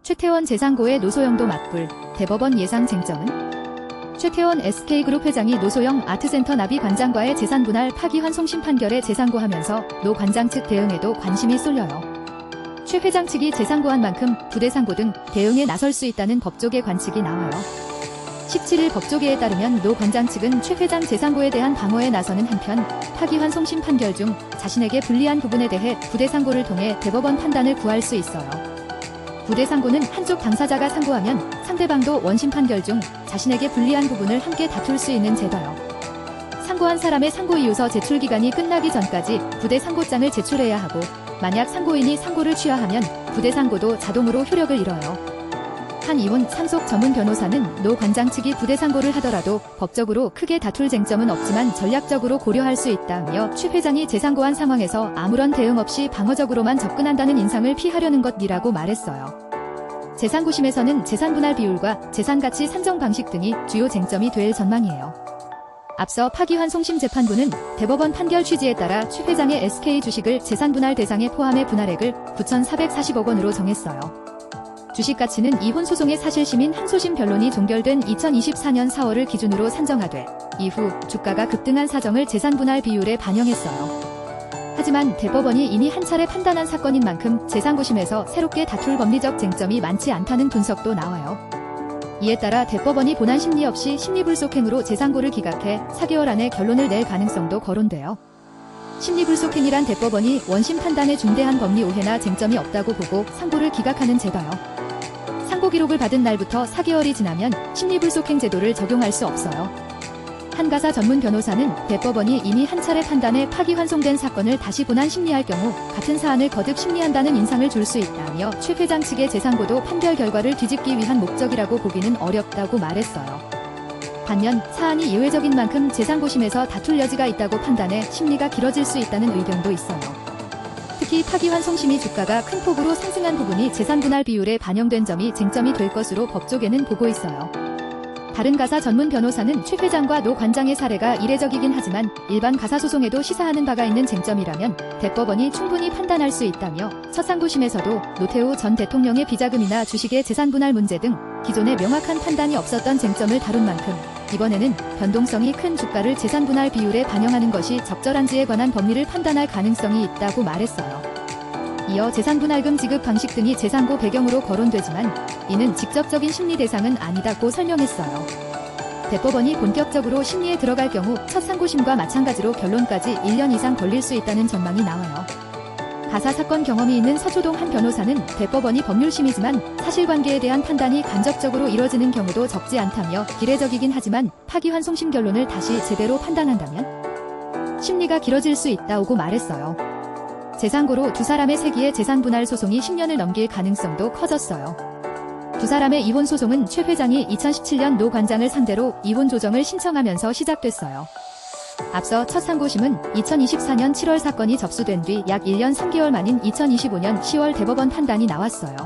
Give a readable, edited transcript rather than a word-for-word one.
최태원 재상고의 노소영도 맞불, 대법원 예상 쟁점은? 최태원 SK그룹 회장이 노소영 아트센터 나비 관장과의 재산분할 파기환송심 판결에 재상고하면서 노 관장 측 대응에도 관심이 쏠려요. 최 회장 측이 재상고한 만큼 부대상고 등 대응에 나설 수 있다는 법조계 관측이 나와요. 17일 법조계에 따르면 노 관장 측은 최 회장 재상고에 대한 방어에 나서는 한편 파기환송심 판결 중 자신에게 불리한 부분에 대해 부대상고를 통해 대법원 판단을 구할 수 있어요. 부대상고는 한쪽 당사자가 상고하면 상대방도 원심 판결 중 자신에게 불리한 부분을 함께 다툴 수 있는 제도요. 상고한 사람의 상고이유서 제출 기간이 끝나기 전까지 부대상고장을 제출해야 하고 만약 상고인이 상고를 취하하면 부대상고도 자동으로 효력을 잃어요. 한이훈 상속 전문 변호사는 노 관장 측이 부대상고를 하더라도 법적으로 크게 다툴 쟁점은 없지만 전략적으로 고려할 수 있다며 최 회장이 재상고한 상황에서 아무런 대응 없이 방어적으로만 접근한다는 인상을 피하려는 것이라고 말했어요. 재상고심에서는 재산분할 비율과 재산가치 산정 방식 등이 주요 쟁점이 될 전망이에요. 앞서 파기환송심 재판부는 대법원 판결 취지에 따라 최 회장의 SK 주식을 재산분할 대상에 포함해 분할액을 9,440억 원으로 정했어요. 주식가치는 이혼 소송의 사실심인 항소심 변론이 종결된 2024년 4월을 기준으로 산정하되 이후 주가가 급등한 사정을 재산분할 비율에 반영했어요. 하지만 대법원이 이미 한 차례 판단한 사건인 만큼 재상고심에서 새롭게 다툴 법리적 쟁점이 많지 않다는 분석도 나와요. 이에 따라 대법원이 본안 심리 없이 심리불속행으로 재상고를 기각해 4개월 안에 결론을 낼 가능성도 거론돼요. 심리불속행이란 대법원이 원심 판단에 중대한 법리 오해나 쟁점이 없다고 보고 상고를 기각하는 제도요. 상고 기록을 받은 날부터 4개월이 지나면 심리불속행 제도를 적용할 수 없어요. 한가사 전문 변호사는 대법원이 이미 한 차례 판단에 파기환송된 사건을 다시 본안 심리할 경우 같은 사안을 거듭 심리한다는 인상을 줄 수 있다며 최 회장 측의 재상고도 판결 결과를 뒤집기 위한 목적이라고 보기는 어렵다고 말했어요. 반면 사안이 예외적인 만큼 재상고심에서 다툴 여지가 있다고 판단해 심리가 길어질 수 있다는 의견도 있어요. 특히 파기환송심이 주가가 큰 폭으로 상승한 부분이 재산분할 비율에 반영된 점이 쟁점이 될 것으로 법조계는 보고 있어요. 다른 가사 전문 변호사는 최 회장과 노 관장의 사례가 이례적이긴 하지만 일반 가사소송에도 시사하는 바가 있는 쟁점이라면 대법원이 충분히 판단할 수 있다며 첫 상고심에서도 노태우 전 대통령의 비자금이나 주식의 재산분할 문제 등 기존에 명확한 판단이 없었던 쟁점을 다룬 만큼 이번에는 변동성이 큰 주가를 재산분할 비율에 반영하는 것이 적절한지에 관한 법리를 판단할 가능성이 있다고 말했어요. 이어 재산분할금 지급 방식 등이 재상고 배경으로 거론되지만 이는 직접적인 심리 대상은 아니다고 설명했어요. 대법원이 본격적으로 심리에 들어갈 경우 첫 상고심과 마찬가지로 결론까지 1년 이상 걸릴 수 있다는 전망이 나와요. 가사 사건 경험이 있는 서초동 한 변호사는 대법원이 법률심이지만 사실관계에 대한 판단이 간접적으로 이뤄지는 경우도 적지 않다며 이례적이긴 하지만 파기환송심 결론을 다시 제대로 판단한다면 심리가 길어질 수 있다고 말했어요. 재상고로 두 사람의 세기의 재산분할 소송이 10년을 넘길 가능성도 커졌어요. 두 사람의 이혼 소송은 최 회장이 2017년 노 관장을 상대로 이혼 조정을 신청하면서 시작됐어요. 앞서 첫 상고심은 2024년 7월 사건이 접수된 뒤 약 1년 3개월 만인 2025년 10월 대법원 판단이 나왔어요.